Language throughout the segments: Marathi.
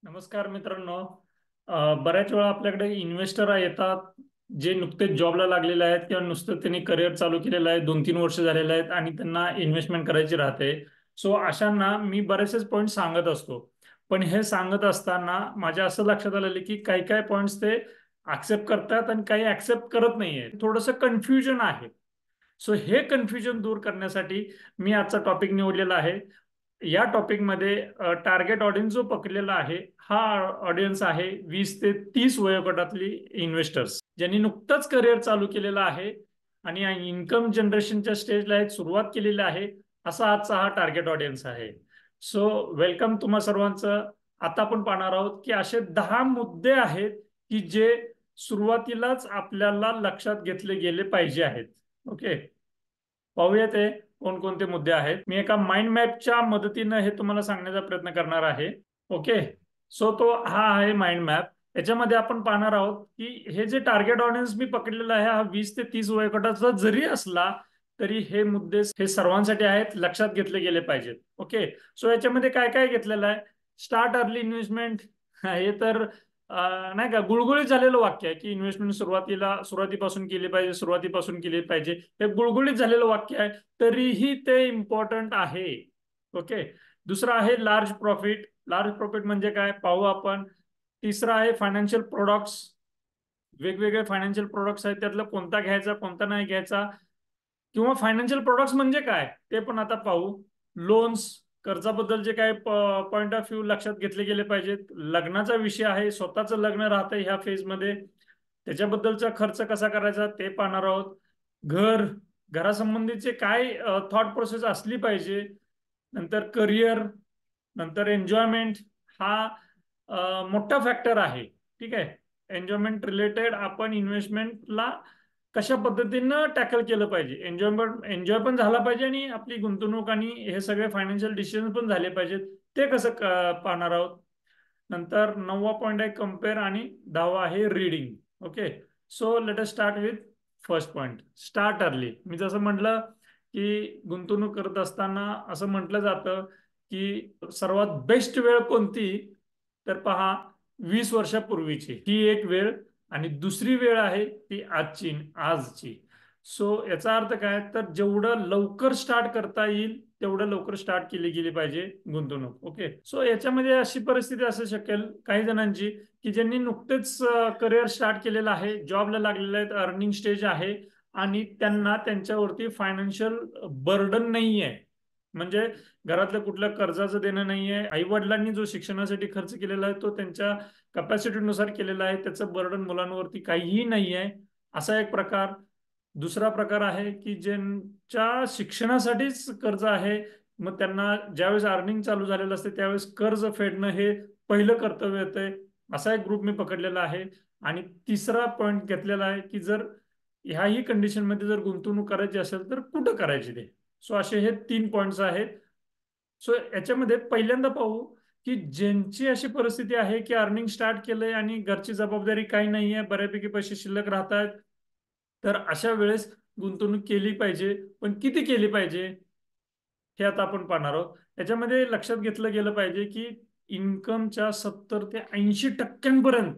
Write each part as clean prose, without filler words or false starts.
नमस्कार मित्रांनो. बऱ्याच वेळा आपल्याकडे इन्व्हेस्टर येतात जे नुकतेच जॉबला लागलेले आहेत किंवा नुसतं त्यांनी करिअर चालू केलेलं आहे, 2-3 वर्ष झालेले आहेत आणि त्यांना इन्व्हेस्टमेंट करायची राहते. सो अशांना मी बरेचसे पॉईंट सांगत असतो. पण हे सांगत असताना माझ्या असं लक्षात आलेलं की काही काही पॉईंट्स ते ऍक्सेप्ट करतात आणि काही ऍक्सेप्ट करत नाहीये. थोडंसं कन्फ्युजन आहे. सो हे कन्फ्युजन दूर करण्यासाठी मी आजचा टॉपिक निवडलेला आहे. या टॉपिकमध्ये टार्गेट ऑडियन्स जो पकडलेला आहे हा ऑडियन्स आहे 20 ते 30 वयोगटातली इन्व्हेस्टर्स ज्यांनी नुकतंच करिअर चालू केलेलं आहे आणि इन्कम जनरेशनच्या स्टेजला एक सुरुवात केलेली आहे. असा आजचा हा टार्गेट ऑडियन्स आहे. सो वेलकम तुम्हा सर्वांचं. आता आपण पाहणार आहोत की असे 10 मुद्दे आहेत की जे सुरुवातीलाच आपल्याला लक्षात घेतले गेले पाहिजे आहेत. ओके, पाहूया ते कोणकोणते मुद्दे आहेत. मी एका माइंड मॅपच्या मदतीनं हे तुम्हाला सांगण्याचा प्रयत्न करणार आहे. ओके, सो तो हा आहे माइंड मॅप. याच्यामध्ये आपण पाहणार आहोत की हे जे टार्गेट ऑडियन्स मी पकडलेला आहे हा 20 ते 30 वयोगटाचा जरी असला तरी हे मुद्दे हे सर्वांसाठी आहेत, लक्षात घेतले गेले पाहिजेत. ओके, सो याच्यामध्ये काय काय घेतलेलं आहे. Start early investment. हे तर नाही का गुळगुळीत झालेलं वाक्य आहे की इन्व्हेस्टमेंट सुरुवातीपासून केली पाहिजे, सुरुवातीपासून केली पाहिजे. हे गुळगुळीत झालेलं वाक्य आहे, तरीही ते इम्पॉर्टंट आहे. ओके, दुसरं आहे लार्ज प्रॉफिट. लार्ज प्रॉफिट म्हणजे काय पाहू आपण. तिसरं आहे फायनान्शियल प्रोडक्ट्स. वेगवेगळे फायनान्शियल प्रोडक्ट्स आहेत, त्यातलं कोणता घ्यायचा कोणता नाही घ्यायचा, किंवा फायनान्शियल प्रोडक्ट्स म्हणजे काय ते पण आता पाहू. लोन्स, कर्जाबद्दलचे काय पॉइंट ऑफ व्ह्यू लक्षात घेतले गेले पाहिजेत. लग्नाचा विषय आहे, स्वतःचं लग्न राहतं ह्या फेजमध्ये, त्याच्याबद्दलचा खर्च कसा करायचा ते पाहणार आहोत. घर, घरासंबंधीचे काय थॉट प्रोसेस असली पाहिजे. नंतर करिअर, नंतर एन्जॉयमेंट. हा मोठा फॅक्टर आहे. ठीक आहे, एन्जॉयमेंट रिलेटेड आपण इन्व्हेस्टमेंटला कशा पद्धतीनं टॅकल केलं पाहिजे. एन्जॉय पण झाला पाहिजे आणि आपली गुंतवणूक आणि हे सगळे फायनान्शियल डिसिजन पण झाले पाहिजेत. ते कसं पाहणार आहोत. नंतर 9वा पॉईंट आहे कम्पेअर आणि 10वा आहे reading. Okay, so let us start with first point, start early. मी जसं म्हटलं की गुंतवणूक करत असताना असं म्हटलं जातं की सर्वात बेस्ट वेळ कोणती, तर पहा 20 वर्षापूर्वीची ही एक वेळ आणि दुसरी वेळ आहे ती आजची. सो याचा अर्थ काय, तर जेवढं लवकर स्टार्ट करता येईल तेवढं लवकर स्टार्ट केली गेली पाहिजे गुंतवणूक. ओके, सो याच्यामध्ये अशी परिस्थिती असू शकेल काही जणांची की ज्यांनी नुकतेच करिअर स्टार्ट केलेलं आहे, जॉबला लागलेले आहेत, अर्निंग स्टेज आहे आणि त्यांना त्यांच्यावरती फायनान्शियल बर्डन नाही आहे. म्हणजे घरातलं कुठल्या कर्जाचं देणं नाहीये, आई वडिलांनी जो शिक्षणासाठी खर्च केलेला आहे तो त्यांच्या कपॅसिटीनुसार केलेला आहे, त्याचं बर्डन मुलांवरती काहीही नाही आहे. असा एक प्रकार. दुसरा प्रकार आहे की ज्यांच्या शिक्षणासाठीच कर्ज आहे, मग त्यांना ज्यावेळेस अर्निंग चालू झालेलं असते त्यावेळेस कर्ज फेडणं हे पहिलं कर्तव्य येतंय. असा एक ग्रुप मी पकडलेला आहे. आणि तिसरा पॉइंट घेतलेला आहे की जर ह्याही कंडिशनमध्ये जर गुंतवणूक करायची असेल तर कुठं करायची ते. सो असे हे 3 पॉइंट्स आहेत. सो याच्यामध्ये पहिल्यांदा पाहू की ज्यांची अशी परिस्थिती आहे की अर्निंग स्टार्ट केलंय आणि घरची जबाबदारी काही नाहीये, बऱ्यापैकी पैसे शिल्लक राहतात, तर अशा वेळेस गुंतवणूक केली पाहिजे. पण किती केली पाहिजे हे आता आपण पाहणार आहोत. याच्यामध्ये लक्षात घेतलं गेलं पाहिजे की इन्कमच्या 70 ते 80%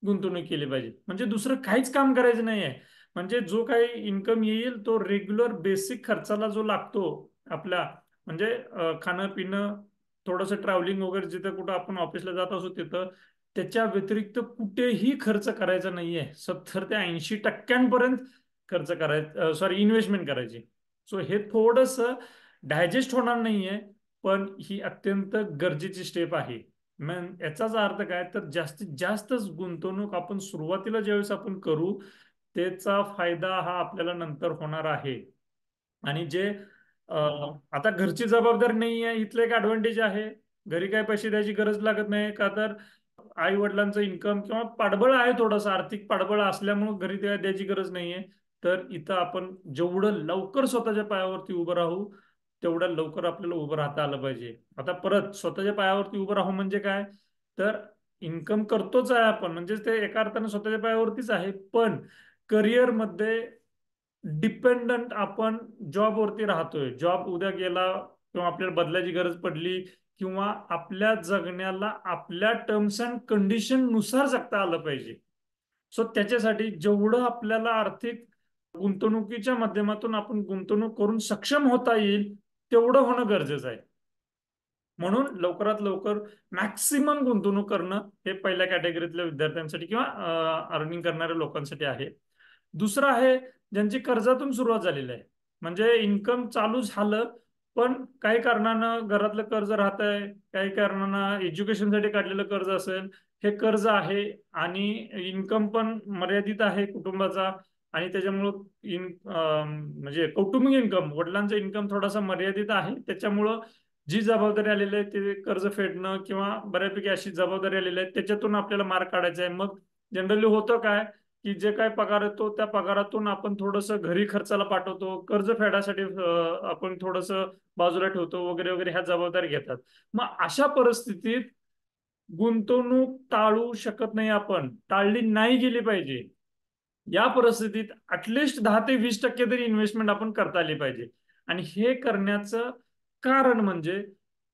गुंतवणूक केली पाहिजे. म्हणजे दुसरं काहीच काम करायचं नाही आहे. म्हणजे जो काही इन्कम येईल तो रेग्युलर बेसिक खर्चाला जो लागतो आपल्या, म्हणजे खाणं पिणं, थोडंसं ट्रॅव्हलिंग वगैरे, जिथं कुठं आपण ऑफिसला जात असो तिथं, त्याच्या व्यतिरिक्त कुठेही खर्च करायचा नाहीये. 70 ते 80% खर्च करायचं, सॉरी इन्व्हेस्टमेंट करायची. सो हे थोडस डायजेस्ट होणार नाहीये, पण ही अत्यंत गरजेची स्टेप आहे. मग याचाच अर्थ काय, तर जास्तीत जास्त गुंतवणूक आपण सुरुवातीला ज्यावेळेस आपण करू त्याचा फायदा हा आपल्याला नंतर होणार आहे. आणि जे आता घरची जबाबदारी नाही आहे, इथलं एक ऍडव्हान्टेज आहे. घरी काय पैसे द्यायची गरज लागत नाही, का तर आई वडिलांचं इन्कम किंवा पाठबळ आहे, थोडंसं आर्थिक पाठबळ असल्यामुळे घरी द्यायची गरज नाहीये. तर इथं आपण जेवढं लवकर स्वतःच्या पायावरती उभं राहू तेवढ्या लवकर आपल्याला उभं राहता आलं पाहिजे. आता परत स्वतःच्या पायावरती उभं राहू म्हणजे काय, तर इन्कम करतोच आहे आपण, म्हणजे ते एका अर्थाने स्वतःच्या पायावरतीच आहे, पण करिअरमध्ये डिपेंडंट आपण जॉबवरती राहतोय. जॉब उद्या गेला किंवा आपल्याला बदलायची गरज पडली किंवा आपल्या जगण्याला आपल्या टर्म्स अँड कंडिशन नुसार जगता आलं पाहिजे. सो त्याच्यासाठी जेवढं आपल्याला आर्थिक गुंतवणुकीच्या माध्यमातून आपण गुंतवणूक करून सक्षम होता येईल तेवढं होणं गरजेचं आहे. म्हणून लवकरात लवकर मॅक्सिमम गुंतवणूक करणं हे पहिल्या कॅटेगरीतल्या विद्यार्थ्यांसाठी किंवा अर्निंग करणाऱ्या लोकांसाठी आहे. दुसरं आहे ज्यांची कर्जातून सुरुवात झालेली आहे, म्हणजे इन्कम चालू झालं पण काही कारणानं घरातलं कर्ज राहत आहे, काही कारणानं एज्युकेशनसाठी काढलेलं कर्ज असेल, हे कर्ज आहे आणि इन्कम पण मर्यादित आहे कुटुंबाचा, आणि त्याच्यामुळं म्हणजे कौटुंबिक इन्कम वडिलांचा इन्कम थोडासा मर्यादित आहे, त्याच्यामुळं जी जबाबदारी आलेली आहे ते कर्ज फेडणं किंवा बऱ्यापैकी अशी जबाबदारी आलेली आहे त्याच्यातून आपल्याला मार्ग काढायचा आहे. मग जनरली होतं काय की जे काय पगार येतो त्या पगारातून आपण थोडंसं घरी खर्चाला पाठवतो, कर्ज फेडासाठी आपण थोडंसं बाजूला ठेवतो वगैरे वगैरे, ह्या जबाबदारी घेतात. मग अशा परिस्थितीत गुंतवणूक टाळू शकत नाही, आपण टाळली नाही गेली पाहिजे. या परिस्थितीत ऍटलिस्ट 10 ते 20% तरी इन्व्हेस्टमेंट आपण करता आली पाहिजे. आणि हे करण्याचं कारण म्हणजे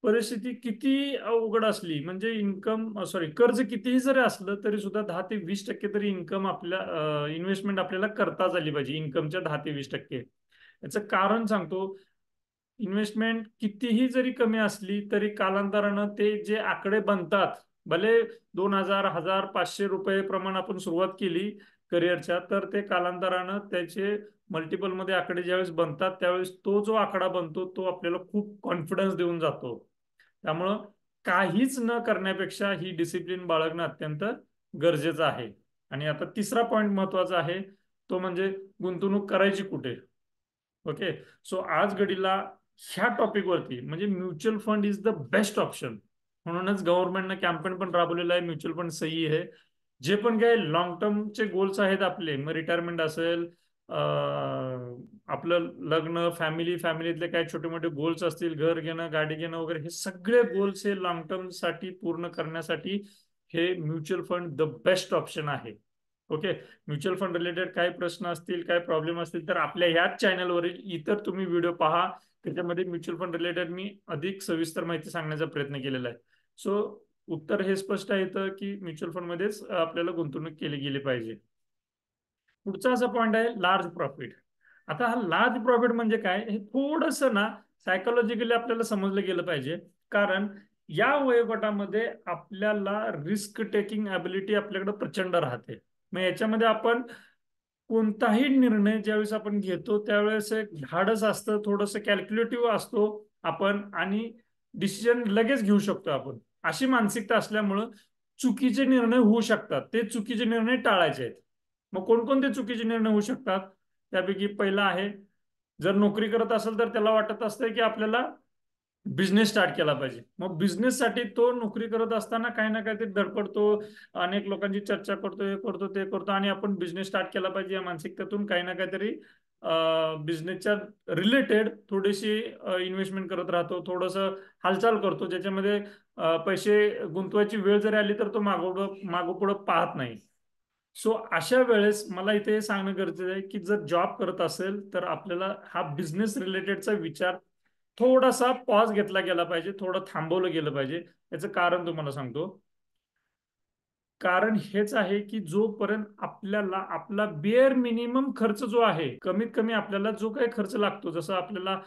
परिस्थिती किती अवघड असली, म्हणजे इन्कम सॉरी कर्ज कितीही जरी असलं तरी सुद्धा 10 ते 20% तरी इन्कम आपल्या इन्व्हेस्टमेंट आपल्याला करताच आली पाहिजे, इन्कमच्या 10 ते 20%. याचं कारण सांगतो, इन्व्हेस्टमेंट कितीही जरी कमी असली तरी कालांतरानं ते जे आकडे बनतात, भले 2,000 1,000 500 रुपये प्रमाणे आपण सुरुवात केली करिअरच्या, तर ते कालांतरानं त्याचे मल्टिपल मध्ये आकडे ज्यावेळेस बनतात त्यावेळेस तो जो आकडा बनतो तो आपल्याला खूप कॉन्फिडन्स देऊन जातो. त्यामुळं काहीच न करण्यापेक्षा ही डिसिप्लिन बाळगणं अत्यंत गरजेचं आहे. आणि आता तिसरा पॉइंट महत्वाचा आहे, तो म्हणजे गुंतवणूक करायची कुठे. ओके, सो आज घडीला ह्या टॉपिक वरती म्हणजे mutual fund is the best option. म्हणूनच गव्हर्नमेंटने कॅम्पेन पण राबवलेला आहे, म्युच्युअल फंड सही आहे. जे पण काय लॉंग टर्मचे गोल्स आहेत आपले, मग रिटायरमेंट असेल, आपलं लग्न, फॅमिलीतले काय छोटे मोठे गोल्स असतील, घर घेणं गाडी घेणं वगैरे, हे सगळे गोल्स हे लॉंग टर्म साठी पूर्ण करण्यासाठी हे mutual fund the best option आहे. ओके, म्युच्युअल फंड रिलेटेड काही प्रश्न असतील, काही प्रॉब्लेम असतील तर आपल्या ह्याच चॅनलवरील इतर तुम्ही व्हिडिओ पहा, त्याच्यामध्ये म्युच्युअल फंड रिलेटेड मी अधिक सविस्तर माहिती सांगण्याचा प्रयत्न केलेला आहे. सो उत्तर हे स्पष्ट येतं की म्युच्युअल फंड मध्येच आपल्याला गुंतवणूक केली गेली पाहिजे. पुढचा असा पॉइंट आहे लार्ज प्रॉफिट. आता हा लार्ज प्रॉफिट म्हणजे काय, हे थोडस ना सायकोलॉजिकली आपल्याला समजलं गेलं पाहिजे. कारण या वयोगटामध्ये आपल्याला रिस्क टेकिंग ऍबिलिटी आपल्याकडे प्रचंड राहते. मग याच्यामध्ये आपण कोणताही निर्णय ज्यावेळेस आपण घेतो त्यावेळेस एक धाडस असतं, थोडस कॅल्क्युलेटिव्ह असतो आपण, आणि डिसिजन लगेच घेऊ शकतो आपण. अशी मानसिकता असल्यामुळं चुकीचे निर्णय होऊ शकतात, ते चुकीचे निर्णय टाळायचे आहेत. मग कोणकोणते चुकीचे निर्णय होऊ शकतात, त्यापैकी पहिला आहे, जर नोकरी करत असेल तर त्याला वाटत असतं की आपल्याला बिझनेस स्टार्ट केला पाहिजे. मग बिझनेस साठी तो नोकरी करत असताना काही ना काहीतरी धडपडतो, अनेक लोकांची चर्चा करतो, हे करतो ते करतो, आणि आपण बिझनेस स्टार्ट केला पाहिजे या मानसिकतेतून काही ना काहीतरी बिझनेसच्या रिलेटेड थोडीशी इन्व्हेस्टमेंट करत राहतो, थोडस हालचाल करतो, ज्याच्यामध्ये पैसे गुंतवायची वेळ जरी आली तर तो मागोपुढं पाहत नाही. सो अशा वेळेस मला इथे सांगणं गरजेचं आहे की जर जॉब करत असेल तर आपल्याला हा बिझनेस रिलेटेडचा विचार थोडासा पॉज घेतला गेला पाहिजे, थोडं थांबवलं गेलं पाहिजे. याचं कारण तुम्हाला सांगतो. कारण हेच आहे की जोपर्यंत आपल्याला आपला बेअर मिनिमम खर्च जो आहे, कमीत कमी आपल्याला जो काही खर्च लागतो, जसं आपल्याला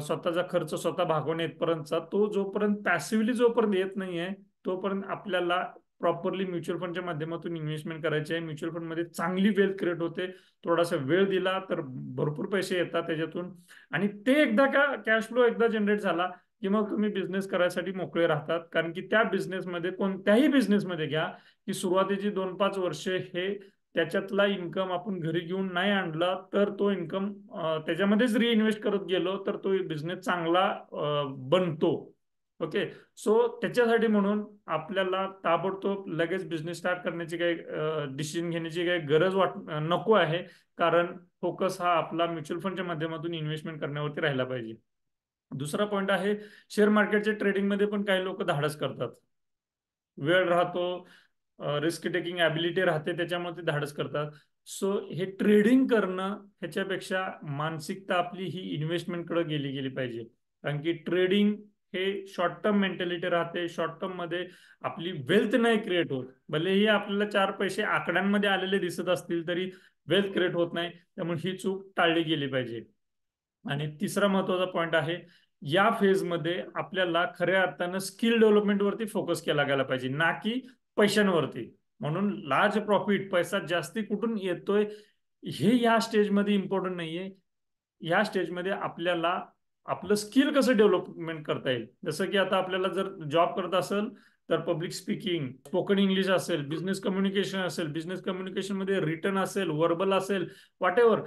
स्वतःचा खर्च स्वतः भागवणे येतपर्यंतचा, तो जोपर्यंत पॅसिव्हली जोपर्यंत येत नाहीये तोपर्यंत आपल्याला प्रॉपरली म्युच्युअल फंडच्या माध्यमातून इन्व्हेस्टमेंट करायची आहे. म्युच्युअल फंड मध्ये चांगली वेल्थ क्रिएट होते, थोडासा वेळ दिला तर भरपूर पैसे येतात त्याच्यातून. आणि ते एकदा का कॅश फ्लो एकदा जनरेट झाला की मग तुम्ही बिझनेस करायसाठी मोकळे राहतात. कारण की त्या बिझनेसमध्ये, कोणत्याही बिझनेसमध्ये घ्या, की सुरुवातीची 2-5 वर्षे हे त्याच्यातला इन्कम आपण घरी घेऊन नाही आणला तर तो इन्कम त्याच्यामध्येच रिइन्व्हेस्ट करत गेलो तर तो बिझनेस चांगला बनतो. ओके, सो त्याच्यासाठी म्हणून आपल्याला ताबडतोब लगेच बिझनेस स्टार्ट करण्याची काही डिसिजन घेण्याची काही गरज नको आहे. कारण फोकस हा आपला म्युच्युअल फंडच्या माध्यमातून इन्व्हेस्टमेंट करण्यावरती राहिला पाहिजे. दुसरा पॉइंट आहे, शेअर मार्केटच्या ट्रेडिंग मध्ये पण काही लोक धाडस करतात, वेळ राहतो, रिस्क टेकिंग ऍबिलिटी राहते, त्याच्यामुळे ते धाडस करतात. सो हे ट्रेडिंग करणं ह्याच्यापेक्षा मानसिकता आपली ही इन्व्हेस्टमेंट कडे गेली गेली पाहिजे. कारण की ट्रेडिंग हे शॉर्ट टर्म मेंटॅलिटी राहते. शॉर्ट टर्म मध्ये आपली वेल्थ नाही क्रिएट होत. भलेही आपल्याला चार पैसे आकड्यांमध्ये आलेले दिसत असतील तरी वेल्थ क्रिएट होत नाही. त्यामुळे ही चूक टाळली गेली पाहिजे. आणि तिसरा महत्वाचा पॉईंट आहे, या फेजमध्ये आपल्याला खऱ्या अर्थानं स्किल डेव्हलपमेंटवरती फोकस केला गेला पाहिजे, ना की पैशांवरती. म्हणून लार्ज प्रॉफिट, पैसा जास्ती कुठून येतोय हे या स्टेजमध्ये इम्पॉर्टंट नाहीये. या स्टेजमध्ये आपल्याला आपलं स्किल कसं डेव्हलपमेंट करता येईल. जसं की आता आपल्याला जर जॉब करत असेल तर पब्लिक स्पीकिंग, स्पोकन इंग्लिश असेल, बिझनेस कम्युनिकेशन असेल, बिझनेस कम्युनिकेशन मध्ये रिटर्न असेल, वर्बल असेल, व्हॉट एव्हर,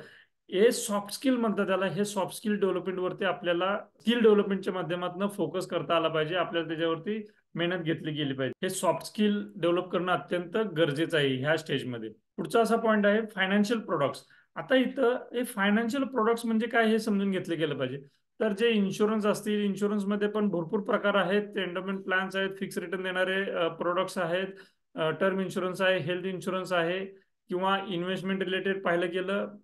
हे सॉफ्ट स्किल म्हणतात त्याला. हे सॉफ्ट स्किल डेव्हलपमेंटवरती आपल्याला स्किल डेव्हलपमेंटच्या माध्यमातून फोकस करता आला पाहिजे. आपल्याला त्याच्यावरती मेहनत घेतली गेली पाहिजे. हे सॉफ्ट स्किल डेव्हलप करणं अत्यंत गरजेचं आहे ह्या स्टेजमध्ये. पुढचा असा पॉईंट आहे फायनान्शियल प्रोडक्ट्स. आता इथं हे फायनान्शियल प्रोडक्ट्स म्हणजे काय हे समजून घेतलं गेलं पाहिजे. तर जे इन्शुरन्स असतील, इन्शुरन्समध्ये पण भरपूर प्रकार आहेत. एंडोमेंट प्लॅन्स आहेत, फिक्स रिटर्न देणारे प्रोडक्ट्स आहेत, टर्म इन्शुरन्स आहे, हेल्थ इन्शुरन्स आहे, किंवा इन्व्हेस्टमेंट रिलेटेड पाहिलं गेलं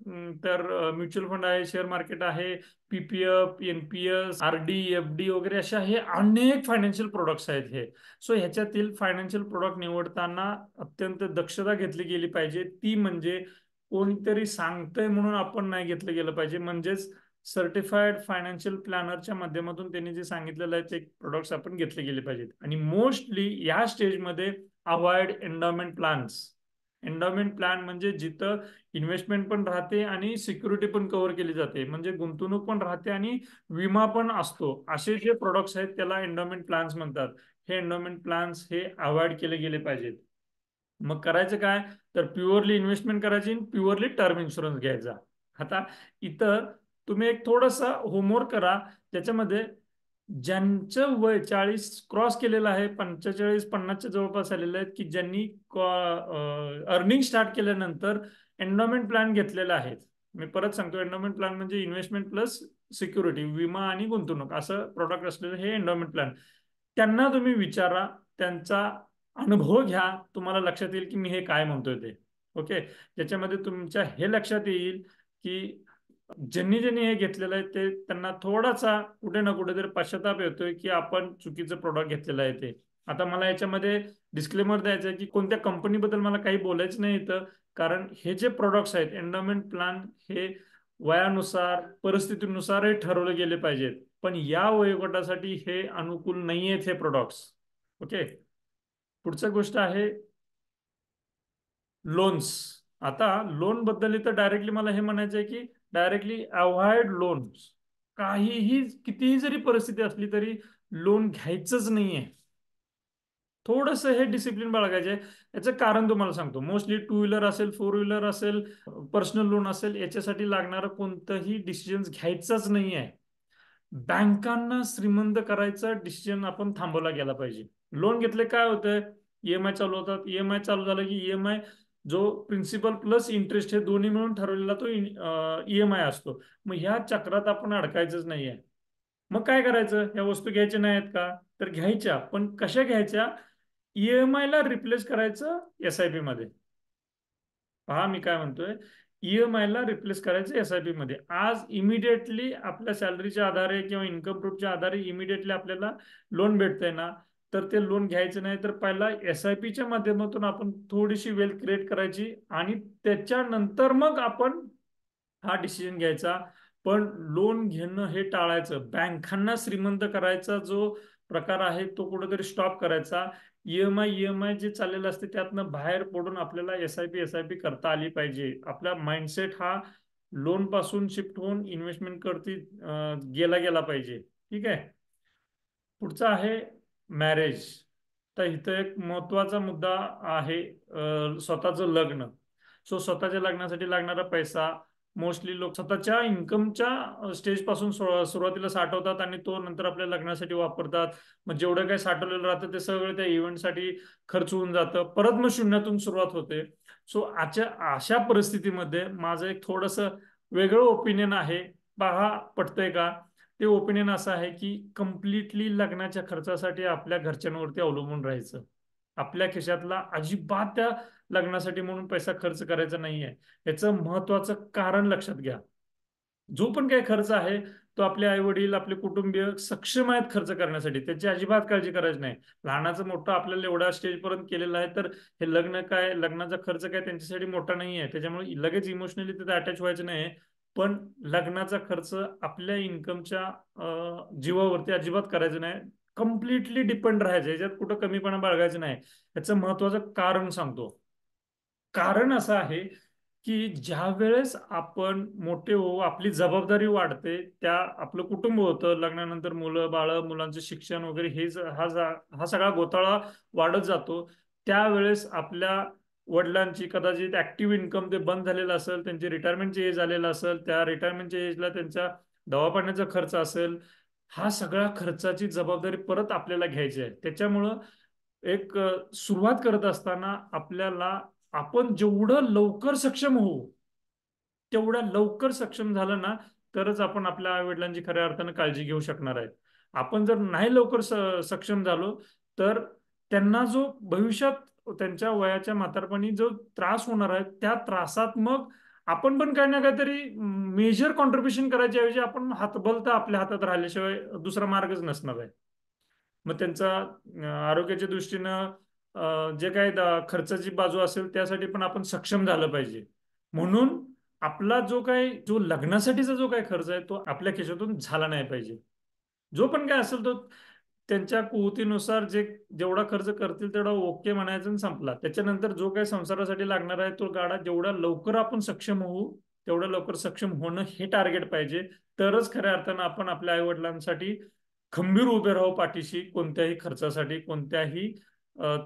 तर म्युच्युअल फंड आहे, शेअर मार्केट आहे, पीपीएफ, एनपीएस, आरडी, एफडी वगैरे अशा हे अनेक फायनान्शियल प्रोडक्ट्स आहेत हे. सो ह्याच्यातील फायनान्शियल प्रोडक्ट निवडताना अत्यंत दक्षता घेतली गेली पाहिजे. ती म्हणजे कोणीतरी सांगतंय म्हणून आपण नाही घेतलं गेलं पाहिजे. म्हणजेच सर्टिफाईड फायनान्शियल प्लॅनरच्या माध्यमातून त्यांनी जे सांगितलेलं आहे ते प्रोडक्ट्स आपण घेतले गेले पाहिजेत. आणि मोस्टली या स्टेजमध्ये avoid endowment plans. Endowment plan म्हणजे जिथं इन्व्हेस्टमेंट पण राहते आणि सिक्युरिटी पण कव्हर केली जाते, म्हणजे गुंतवणूक पण राहते आणि विमा पण असतो. असे जे प्रोडक्ट्स आहेत त्याला एंडोमेंट प्लॅन्स म्हणतात. हे एंडोमेंट प्लॅन्स हे अवॉइड केले गेले पाहिजेत. मग करायचं काय, तर प्युअरली इन्व्हेस्टमेंट करायची, प्युअरली टर्म इन्शुरन्स घ्यायचा. आता इथं तुम्ही एक थोडासा होमवर्क करा. त्याच्यामध्ये ज्यांचं वय 40 क्रॉस केलेलं आहे, 45-50च्या जवळपास आलेले आहेत, की ज्यांनी अर्निंग स्टार्ट केल्यानंतर एंडोमेंट प्लॅन घेतलेले आहेत. मी परत सांगतो, एंडोमेंट प्लॅन म्हणजे इन्व्हेस्टमेंट प्लस सिक्युरिटी, विमा आणि गुंतवणूक असं प्रोडक्ट असलेलं हे एंडोमेंट प्लॅन. त्यांना तुम्ही विचारा, त्यांचा अनुभव घ्या, तुम्हाला लक्षात येईल की मी हे काय म्हणतोय ते. ओके. ज्याच्यामध्ये तुमच्या हे लक्षात येईल की ज्यांनी ज्यांनी हे घेतलेलं आहे ते त्यांना थोडासा कुठे ना कुठेतरी पश्चाताप येतोय की आपण चुकीचं प्रोडक्ट घेतलेलं आहे ते. आता मला याच्यामध्ये डिस्क्लेमर द्यायचं आहे की कोणत्या कंपनीबद्दल मला काही बोलायचं नाही इथं. कारण हे जे प्रोडक्ट्स आहेत एंडोमेंट प्लॅन, हे वयानुसार परिस्थितीनुसार हे ठरवले गेले पाहिजेत. पण या वयोगटासाठी हे अनुकूल नाही आहेत हे प्रोडक्ट्स. ओके. पुढची गोष्ट आहे लोन्स. आता लोन बद्दल इथं डायरेक्टली मला हे म्हणायचं आहे की डायरेक्टली अवॉइड लोन्स. काहीही कितीही जरी परिस्थिती असली तरी लोन घ्यायचंच नाहीये. थोडंसं हे डिसिप्लिन बाळगायचे. याचं कारण तुम्हाला सांगतो. मोस्टली टू व्हीलर असेल, फोर व्हीलर असेल, पर्सनल लोन असेल, याच्यासाठी लागणारं कोणतंही डिसिजन घ्यायचंच नाहीये. बँकांना श्रीमंत करायचा डिसिजन आपण थांबवला गेला पाहिजे. लोन घेतले काय होतंय, ईएमआय चालू होतात. ईएमआय चालू झालं की ईएमआय जो प्रिन्सिपल प्लस इंटरेस्ट हे दोन्ही मिळून ठरवलेला तो ईएमआय असतो. मग ह्या चक्रात आपण अडकायचंच नाहीये. मग काय करायचं, ह्या वस्तू घ्यायच्या नाहीत का, तर घ्यायच्या, पण कशा घ्यायच्या, ईएमआय ला रिप्लेस करायचं एसआयपी मध्ये. पहा मी काय म्हणतोय, ईएमआय ला रिप्लेस करायचं एसआयपी मध्ये. आज इमिडिएटली आपल्या सॅलरीच्या आधारे किंवा इन्कम प्रूफच्या आधारे इमिडिएटली आपल्याला लोन भेटतंय ना, तर ते लोन घ्यायचं नाही, तर पहिला एसआयपीच्या माध्यमातून आपण थोडीशी वेल्थ क्रिएट करायची आणि त्याच्यानंतर मग आपण हा डिसिजन घ्यायचा. पण लोन घेणं हे टाळायचं. बँकांना श्रीमंत करायचा जो प्रकार आहे तो कुठेतरी स्टॉप करायचा. ईएमआय जे चाललेलं असते त्यातनं बाहेर पडून आपल्याला एसआयपी करता आली पाहिजे. आपला माइंडसेट हा लोन पासून शिफ्ट होऊन इन्व्हेस्टमेंट करती गेला गेला पाहिजे. ठीक आहे. पुढचा आहे मॅरेज. तर इथं एक महत्वाचा मुद्दा आहे, स्वतःचं लग्न. सो स्वतःच्या लग्नासाठी लागणारा पैसा मोस्टली लोक स्वतःच्या इन्कमच्या स्टेज पासून सुरुवातीला साठवतात आणि तो नंतर आपल्या लग्नासाठी वापरतात. मग जेवढं काही साठवलेलं राहतं ते सगळं त्या इव्हेंटसाठी खर्च होऊन जातं. परत मग शून्यातून सुरुवात होते. सो अशा परिस्थितीमध्ये माझं एक थोडंसं वेगळं ओपिनियन आहे. पहा पटतंय का. ते ओपिनियन असं आहे की कम्प्लिटली लग्नाच्या खर्चासाठी आपल्या घरच्यांवरती अवलंबून राहायचं. आपल्या खिशातला अजिबात त्या लग्नासाठी म्हणून पैसा खर्च करायचा नाहीये. याचं महत्वाचं कारण लक्षात घ्या. जो पण काही खर्च आहे तो आपले आई वडील आपले कुटुंबीय सक्षम आहेत खर्च करण्यासाठी, त्याची अजिबात काळजी करायची नाही. लहानाचं मोठं आपल्याला एवढ्या स्टेजपर्यंत केलेलं आहे, तर हे लग्न काय, लग्नाचा खर्च काय त्यांच्यासाठी मोठा नाही आहे, त्याच्यामुळे लगेच इमोशनली तिथे अटॅच व्हायचं नाही. पण लग्नाचा खर्च आपल्या इन्कमच्या जीवावरती अजिबात करायचं नाही, कम्प्लिटली डिपेंड राहायचं, याच्यात कुठं कमीपणा बाळगायचं नाही. याचं महत्वाचं कारण सांगतो. कारण असं आहे की ज्या वेळेस आपण मोठे होऊ, आपली जबाबदारी वाढते, त्या आपलं कुटुंब होतं, लग्नानंतर मुलं बाळ, मुलांचं शिक्षण वगैरे हे हा सगळा घोटाळा वाढत जातो. त्यावेळेस आपल्या वडिलांची कदाचित ऍक्टिव्ह इन्कम ते बंद झालेलं असेल, त्यांचे रिटायरमेंटचे एज झालेलं असेल, त्या रिटायरमेंटच्या एजला त्यांच्या दवाखान्याचा खर्च असेल, हा सगळ्या खर्चाची जबाबदारी परत आपल्याला घ्यायची आहे. त्याच्यामुळं एक सुरुवात करत असताना आपल्याला, आपण जेवढं लवकर सक्षम होऊ तेवढ्या लवकर सक्षम झालं ना, तरच आपण आपल्या आई वडिलांची खऱ्या अर्थानं काळजी घेऊ शकणार आहे. आपण जर नाही लवकर सक्षम झालो, तर त्यांना जो भविष्यात त्यांच्या वयाच्या म्हातारपणी जो त्रास होणार आहे, त्या त्रासात मग आपण पण काही ना काहीतरी मेजर कॉन्ट्रीब्युशन करायच्या ऐवजी आपण हातबल तर आपल्या हातात राहिल्याशिवाय दुसरा मार्गच नसणार आहे. मग त्यांचा आरोग्याच्या दृष्टीनं जे काही खर्चाची बाजू असेल त्यासाठी पण आपण सक्षम झालं पाहिजे. म्हणून आपला जो लग्नासाठीचा जो काही खर्च आहे तो आपल्या खिशातून झाला नाही पाहिजे. जो पण काय असेल तो त्यांच्या कुवतीनुसार जेवढा खर्च करतील तेवढा ओके म्हणायचं आणि संपला. त्याच्यानंतर जो काही संसारासाठी लागणार आहे तो गाडा जेवढा लवकर आपण सक्षम होऊ तेवढं लवकर सक्षम होणं हे टार्गेट पाहिजे. तरच खऱ्या अर्थानं आपण आपल्या आई वडिलांसाठी खंबीर उभे राहू पाठीशी, कोणत्याही खर्चासाठी, कोणत्याही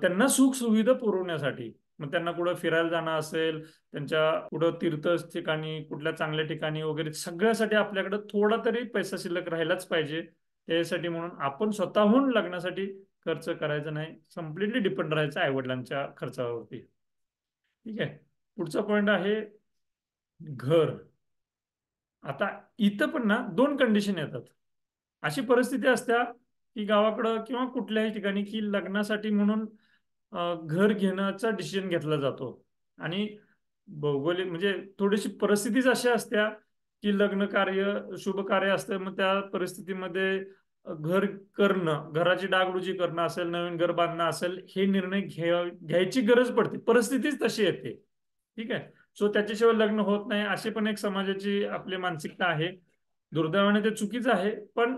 त्यांना सुख सुविधा पुरवण्यासाठी. मग त्यांना कुठं फिरायला जाणं असेल, त्यांच्या कुठं तीर्थ ठिकाणी, कुठल्या चांगल्या ठिकाणी वगैरे, सगळ्यासाठी आपल्याकडे थोडा तरी पैसा शिल्लक राहिलाच पाहिजे. त्यासाठी म्हणून आपण स्वतःहून लग्नासाठी खर्च करायचा नाही, कम्प्लिटली डिपेंड राहायचं आई वडिलांच्या खर्चावरती. ठीक आहे. पुढचा पॉइंट आहे घर. आता इथं पण ना दोन कंडिशन येतात. अशी परिस्थिती असत्या की गावाकडं किंवा कुठल्याही ठिकाणी की लग्नासाठी म्हणून घर घेण्याचा डिसिजन घेतला जातो. आणि भौगोलिक म्हणजे थोडीशी परिस्थितीच अशा असत्या की लग्न कार्य, शुभ कार्य असतं, मग त्या परिस्थितीमध्ये घर करणं, घराची डागडुजी करणं असेल, नवीन घर बांधणं असेल, हे निर्णय घ्यायची गरज पडते, परिस्थितीच तशी येते. ठीक आहे. सो त्याच्याशिवाय लग्न होत नाही, अशी पण एक समाजाची आपली मानसिकता आहे. दुर्दैवाने ते चुकीचं आहे, पण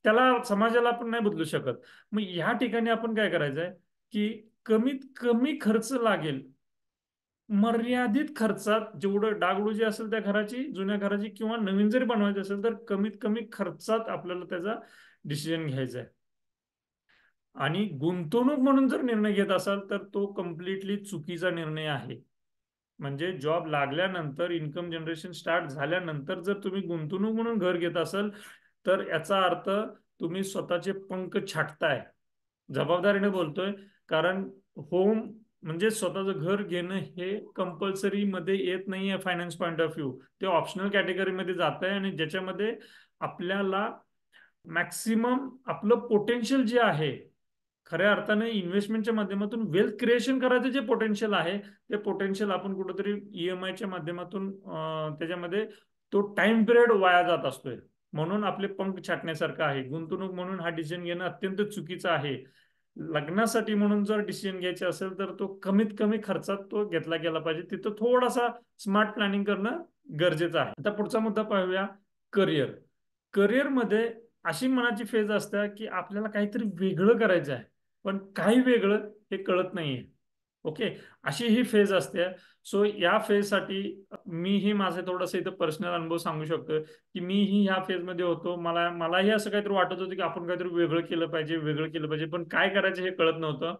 त्याला समाजाला आपण नाही बदलू शकत. मग ह्या ठिकाणी आपण काय करायचंय की कमीत कमी खर्च लागेल, मर्यादित खर्चात, जेवढं डागडुजी असेल त्या घराची, जुन्या घराची किंवा नवीन जरी बनवायची असेल तर कमीत कमी खर्चात आपल्याला त्याचा डिसिजन घ्यायचा आहे. आणि गुंतवणूक म्हणून जर निर्णय घेत असाल तर तो कम्प्लिटली चुकीचा निर्णय आहे. म्हणजे जॉब लागल्यानंतर, इन्कम जनरेशन स्टार्ट झाल्यानंतर जर तुम्ही गुंतवणूक म्हणून घर घेत असाल तर याचा अर्थ तुम्ही स्वतःचे पंख छाटताय. जबाबदारीने बोलतोय, कारण होम म्हणजे स्वतःचं घर घेणं हे कंपल्सरी मध्ये येत नाहीये फायनान्स पॉईंट ऑफ व्ह्यू. ते ऑप्शनल कॅटेगरीमध्ये जात आहे आणि ज्याच्यामध्ये आपल्याला मॅक्सिमम आपलं पोटेन्शियल जे आहे, खऱ्या अर्थाने इन्व्हेस्टमेंटच्या माध्यमातून वेल्थ क्रिएशन करायचं जे पोटेन्शियल आहे, ते पोटेन्शियल आपण कुठेतरी ईएमआयच्या माध्यमातून त्याच्यामध्ये तो टाइम पिरियड वाया जात असतोय. म्हणून आपले पंख छाटण्यासारखं आहे. गुंतवणूक म्हणून हा डिसिजन घेणं अत्यंत चुकीचं आहे. लग्नासाठी म्हणून जर डिसिजन घ्यायचे असेल तर तो कमीत कमी खर्चात तो घेतला गेला पाहिजे. तिथं थोडासा स्मार्ट प्लॅनिंग करणं गरजेचं आहे. आता पुढचा मुद्दा पाहूया, करिअर. करिअरमध्ये अशी मनाची फेज असते की आपल्याला काहीतरी वेगळं करायचं आहे, पण काही वेगळं हे कळत नाहीये. ओके, अशी ही फेज असते. सो या फेजसाठी मीही माझं थोडंसं इथं पर्सनल अनुभव सांगू शकतो की मीही ह्या फेजमध्ये होतो. मलाही असं काहीतरी वाटत होतं की आपण काहीतरी वेगळं केलं पाहिजे, वेगळं केलं पाहिजे, पण काय करायचं हे कळत नव्हतं.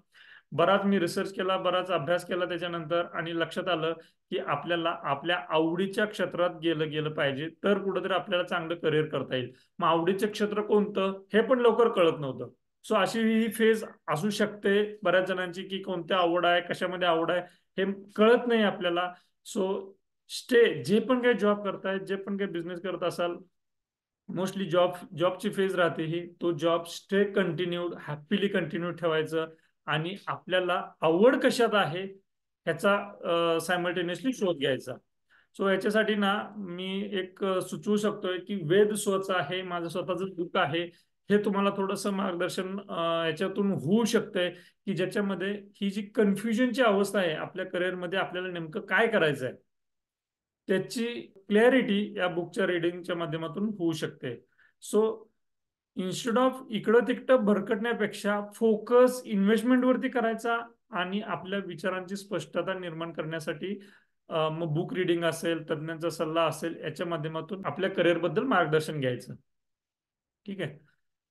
बराच मी रिसर्च केला, बराच अभ्यास केला त्याच्यानंतर, आणि लक्षात आलं की आपल्याला आपल्या आवडीच्या क्षेत्रात गेलं गेलं पाहिजे, तर कुठेतरी आपल्याला चांगलं करिअर करता येईल. मग आवडीचं क्षेत्र कोणतं हे पण लवकर कळत नव्हतं. सो अशी ही फेज असू शकते बऱ्याच जणांची की कोणत्या आवड आहे, कशामध्ये आवड आहे हे कळत नाही आपल्याला. सो जे पण काही जॉब करताय, जे पण काही बिझनेस करत असाल, मोस्टली जॉबची फेज राहते ही, तो job stay continued, happily continue ठेवायचं आणि आपल्याला आवड कशात आहे ह्याचा सायमल्टेनियसली शोध घ्यायचा. सो याच्यासाठी ना मी एक सुचवू शकतोय की वेद स्वचा हे माझं स्वतःचं बुक आहे. हे तुम्हाला थोडंसं मार्गदर्शन याच्यातून होऊ शकतंय की ज्याच्यामध्ये ही जी कन्फ्युजनची अवस्था आहे आपल्या करिअरमध्ये आपल्याला नेमकं काय करायचं आहे त्याची क्लॅरिटी या बुकच्या रिडिंगच्या माध्यमातून होऊ शकते. सो इन्स्टेड ऑफ इकडं तिकडं भरकटण्यापेक्षा फोकस इन्व्हेस्टमेंटवरती करायचा आणि आपल्या विचारांची स्पष्टता निर्माण करण्यासाठी मग बुक रिडिंग असेल, तज्ञांचा सल्ला असेल, याच्या माध्यमातून आपल्या करिअर बद्दल मार्गदर्शन घ्यायचं. ठीक आहे.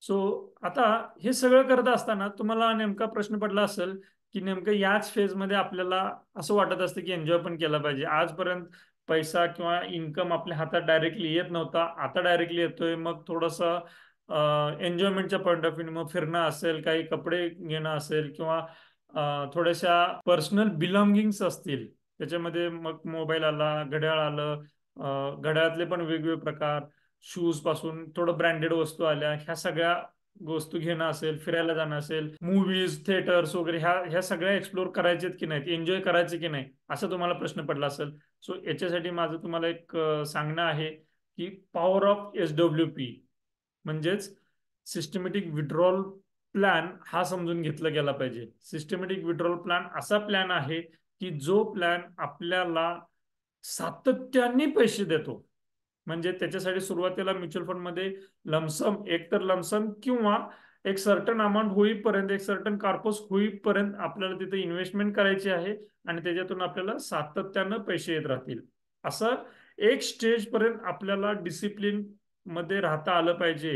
सो आता हे सगळं करत असताना तुम्हाला नेमका प्रश्न पडला असेल की नेमकं याच फेजमध्ये आपल्याला असं वाटत असतं की एन्जॉय पण केला पाहिजे. आजपर्यंत पैसा किंवा इन्कम आपल्या हातात डायरेक्टली येत नव्हता, आता डायरेक्टली येतोय. मग थोडंसं एन्जॉयमेंटच्या पॉईंट ऑफ व्ह्यू मग फिरणं असेल, काही कपडे घेणं असेल किंवा थोड्याशा पर्सनल बिलॉंगिंग्स असतील त्याच्यामध्ये, मग मोबाईल आला, घड्याळ आलं, घड्याळातले पण वेगवेगळे प्रकार, शूज पासून थोडं ब्रँडेड वस्तू आल्या, ह्या सगळ्या वस्तू घेणं असेल, फिरायला जाणं असेल, मूवीज थिएटर्स वगैरे ह्या ह्या सगळ्या एक्सप्लोर करायचेत की नाहीत, एन्जॉय करायचे की नाही, असा तुम्हाला प्रश्न पडला असेल. सो याच्यासाठी माझं तुम्हाला एक सांगणं आहे की पॉवर ऑफ SWP म्हणजेच सिस्टमॅटिक विड्रॉल प्लॅन हा समजून घेतला गेला पाहिजे. सिस्टमॅटिक विड्रॉल प्लॅन असा प्लॅन आहे की जो प्लॅन आपल्याला सातत्याने पैसे देतो. म्हणजे त्याच्यासाठी सुरुवातीला म्युच्युअल फंड मध्ये लमसम, एक तर लमसम किंवा एक सर्टन अमाऊंट होईपर्यंत, एक सर्टन कार्पस होईपर्यंत आपल्याला तिथे इन्व्हेस्टमेंट करायची आहे आणि त्याच्यातून आपल्याला सातत्यानं पैसे येत राहतील. असं एक स्टेज पर्यंत आपल्याला डिसिप्लिन मध्ये राहता आलं पाहिजे.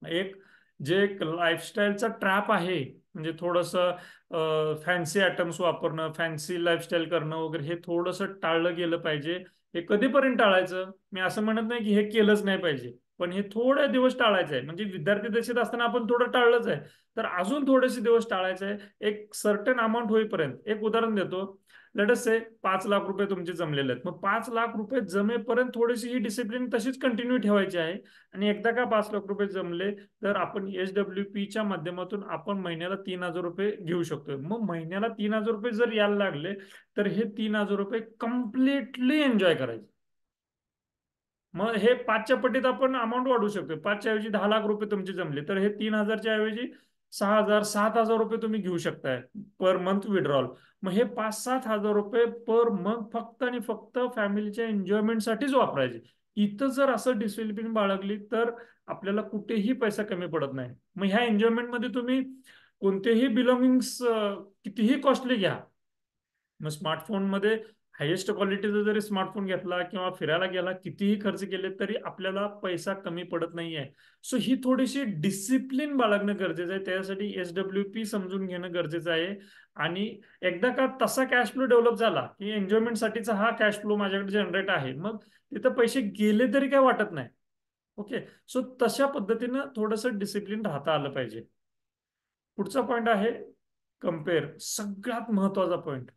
एक जे एक लाईफस्टाईलचा ट्रॅप आहे, म्हणजे थोडंसं फॅन्सी आयटम्स वापरणं, फॅन्सी लाईफस्टाईल करणं वगैरे, हे थोडंसं टाळलं गेलं पाहिजे. हे कधीपर्यंत टाळायचं, मी असं म्हणत नाही की हे केलंच नाही पाहिजे, पण हे थोडे दिवस टाळायचं आहे. म्हणजे विद्यार्थी दशेत असताना आपण थोडं टाळलंच आहे, तर अजून थोडेसे दिवस टाळायचं आहे. एक सर्टन अमाऊंट होईपर्यंत. एक उदाहरण देतो, लेट अस से 5 लाख रुपये तुमचे जमलेले आहेत. मग 5 लाख रुपये जमेपर्यंत थोडीशी ही डिसिप्लिन तशीच कंटिन्यू ठेवायची आहे. आणि एकदा का 5 लाख रुपये जमले तर आपण SWPच्या माध्यमातून आपण महिन्याला 3,000 रुपये घेऊ शकतो. मग महिन्याला 3,000 रुपये जर यायला लागले तर हे 3,000 रुपये कम्प्लिटली एन्जॉय करायचे. मग हे 5च्या पटीत आपण अमाऊंट वाढवू शकतो. 5च्या ऐवजी 10 लाख रुपये तुमचे जमले तर हे 3,000च्या ऐवजी 6,000 7,000 रुपये तुम्ही घेऊ शकताय पर मंथ विड्रॉल. मग हे 5-7 हजार रुपये पर मंथ फक्त आणि फक्त फॅमिलीच्या एन्जॉयमेंटसाठीच वापरायचे. इथं जर असं डिसिप्लिन बाळगली तर आपल्याला कुठेही पैसा कमी पडत नाही. मग ह्या एन्जॉयमेंटमध्ये तुम्ही कोणतेही बिलॉंगिंग्स कितीही कॉस्टली घ्या. मग स्मार्टफोनमध्ये हायेस्ट क्वालिटीचा जरी स्मार्टफोन घेतला किंवा फिरायला गेला, कितीही खर्च केले तरी आपल्याला पैसा कमी पडत नाहीये. सो ही थोडीशी डिसिप्लिन बाळगणं गरजेचं आहे. त्यासाठी SWP समजून घेणं गरजेचं आहे. आणि एकदा का तसा कॅश फ्लो डेव्हलप झाला की एन्जॉयमेंटसाठीचा हा कॅश फ्लो माझ्याकडे जनरेट आहे, मग तिथं पैसे गेले तरी काय वाटत नाही. ओके. सो तशा पद्धतीनं थोडंसं डिसिप्लिन राहता आलं पाहिजे. पुढचा पॉइंट आहे कम्पेअर. सगळ्यात महत्वाचा पॉइंट,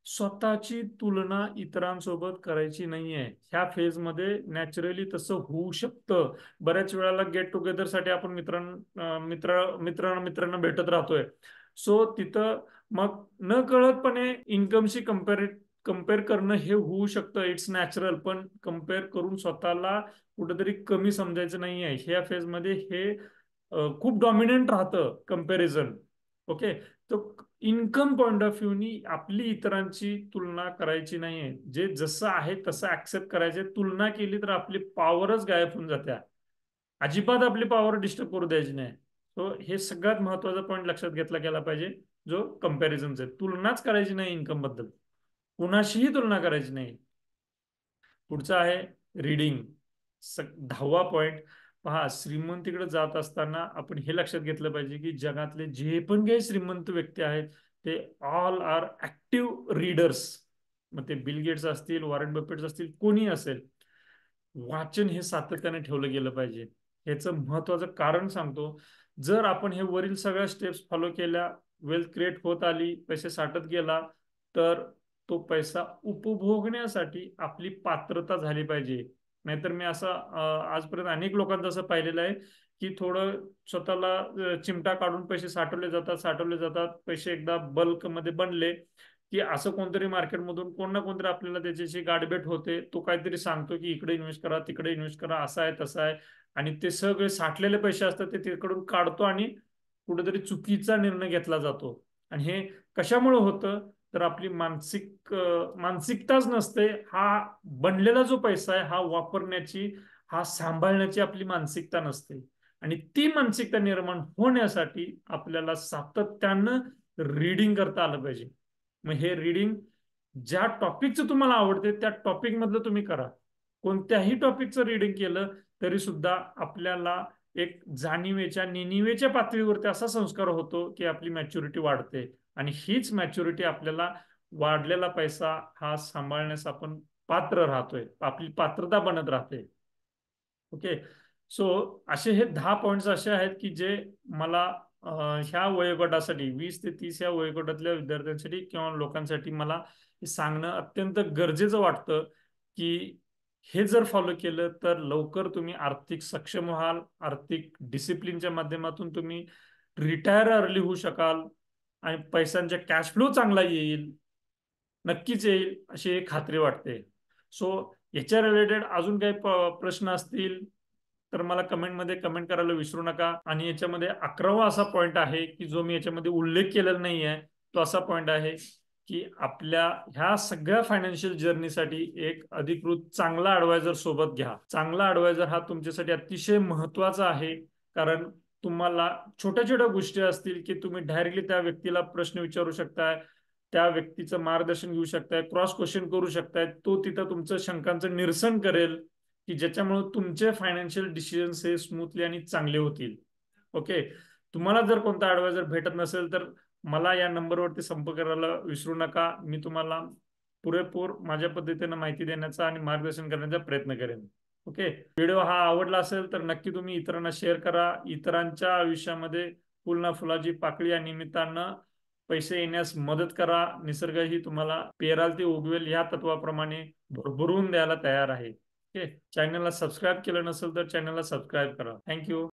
स्वतःची तुलना इतरांसोबत करायची नाहीये. ह्या फेजमध्ये नॅचरली तसं होऊ शकतं. बऱ्याच वेळाला गेट टुगेदर साठी आपण मित्रांना भेटत राहतोय. सो तिथं मग न कळतपणे इन्कमशी कम्पेअर करणं हे होऊ शकतं. It's natural. पण कम्पेअर करून स्वतःला कुठेतरी कमी समजायचं नाहीये. ह्या फेजमध्ये हे खूप डॉमिनंट राहतं कम्पॅरिझन. ओके. तो इन्कम पॉइंट ऑफ व्ह्यूनी आपली इतरांची तुलना करायची नाहीये. जे जसं आहे तसं ऍक्सेप्ट करायचे. तुलना केली तर आपली पॉवरच गायब होऊन जाते. अजिबात आपली पॉवर डिस्टर्ब करू द्यायची नाही. सो हे सगळ्यात महत्वाचा पॉईंट लक्षात घेतला गेला पाहिजे, जो कम्पॅरिझनचा आहे. तुलनाच करायची नाही इन्कम बद्दल, कुणाशीही तुलना करायची नाही. पुढचा आहे रीडिंग. 10वा पॉइंट पहा. श्रीमंतीकडे जात असताना आपण हे लक्षात घेतलं पाहिजे की जगातले जे पण काही श्रीमंत व्यक्ती आहेत ते ऑल आर ऍक्टिव्ह रीडर्स. मग ते बिल गेट्स असतील, वॉरेन बफेट असतील, कोणी असेल, वाचन हे सातत्याने ठेवलं गेलं पाहिजे. ह्याचं महत्वाचं कारण सांगतो. जर आपण हे वरील सगळ्या स्टेप्स फॉलो केल्या, वेल्थ क्रिएट होत आली, पैसे साठत गेला, तर तो पैसा उपभोगण्यासाठी आपली पात्रता झाली पाहिजे. नाहीतर मी असं आजपर्यंत अनेक लोकांचं असं पाहिलेलं आहे की थोडं स्वतःला चिमटा काढून पैसे साठवले जातात, पैसे एकदा बल्क मध्ये बनले की असं कोणतरी मार्केटमधून कोण ना कोणतरी आपल्याला त्याच्याशी गाठभेट होते, तो काहीतरी सांगतो की इकडे इन्व्हेस्ट करा, तिकडे इन्व्हेस्ट करा, असं आहे तसं आहे, आणि ते सगळे साठलेले पैसे असतात ते तिकडून काढतो आणि कुठेतरी चुकीचा निर्णय घेतला जातो. आणि हे कशामुळे होतं, तर आपली मानसिकताच नसते. हा बनलेला जो पैसा आहे हा वापरण्याची, हा सांभाळण्याची आपली मानसिकता नसते. आणि ती मानसिकता निर्माण होण्यासाठी आपल्याला सातत्यानं रीडिंग करता आलं पाहिजे. मग हे रीडिंग ज्या टॉपिकचं तुम्हाला आवडते त्या टॉपिक मधलं तुम्ही करा. कोणत्याही टॉपिकचं रीडिंग केलं तरी सुद्धा आपल्याला एक जाणीवेच्या नेणिवेच्या पातळीवरती असा संस्कार होतो की आपली मॅच्युरिटी वाढते. आणि हीच मॅच्युरिटी आपल्याला वाढलेला पैसा हा सांभाळण्यास आपण पात्र राहतोय, आपली पात्रता बनत राहते. ओके. सो असे हे 10 पॉइंट्स असे आहेत की जे मला ह्या वयोगटासाठी 20 ते 30 या वयोगटातल्या विद्यार्थ्यांसाठी किंवा लोकांसाठी मला हे सांगणं अत्यंत गरजेचं वाटतं की हे जर फॉलो केलं तर लवकर तुम्ही आर्थिक सक्षम व्हाल, आर्थिक डिसिप्लिनच्या माध्यमातून तुम्ही रिटायर अर्ली होऊ शकाल, आणि पैशांचा कॅश फ्लो चांगला येईल, नक्कीच येईल अशी एक खात्री वाटते. सो याच्या रिलेटेड अजून काही प्रश्न असतील तर मला कमेंटमध्ये कमेंट करायला विसरू नका. आणि याच्यामध्ये 11वा असा पॉइंट आहे की जो मी याच्यामध्ये उल्लेख केलेला नाही आहे, तो असा पॉइंट आहे की आपल्या ह्या सगळ्या फायनान्शियल जर्नीसाठी एक अधिकृत चांगला ऍडवायझर सोबत घ्या. चांगला ऍडवायझर हा तुमच्यासाठी अतिशय महत्वाचा आहे. कारण तुम्हाला छोट्या छोट्या गोष्टी असतील की तुम्ही डायरेक्टली त्या व्यक्तीला प्रश्न विचारू शकताय, त्या व्यक्तीचं मार्गदर्शन घेऊ शकताय, क्रॉस क्वेश्चन करू शकताय, तो तिथं तुमचं शंकांचं निरसन करेल की ज्याच्यामुळे तुमचे फायनान्शियल डिसिजन्स हे स्मूथली आणि चांगले होतील. ओके. तुम्हाला जर कोणता ऍडवायझर भेटत नसेल तर मला या नंबरवरती संपर्क करायला विसरू नका. मी तुम्हाला पुरेपूर माझ्या पद्धतीने माहिती देण्याचा आणि मार्गदर्शन करण्याचा प्रयत्न करेन. ओके. व्हिडिओ हा आवडला असेल तर नक्की तुम्ही इतरांना शेअर करा. इतरांच्या आयुष्यामध्ये फुल ना फुलाची पाकळी या निमित्तानं पैसे येण्यास मदत करा. निसर्ग ही तुम्हाला पेराल ते उगवेल या तत्वाप्रमाणे भरभरून द्यायला तयार आहे. ओके. चॅनलला सबस्क्राईब केलं नसेल तर चॅनलला सबस्क्राईब करा. थँक्यू.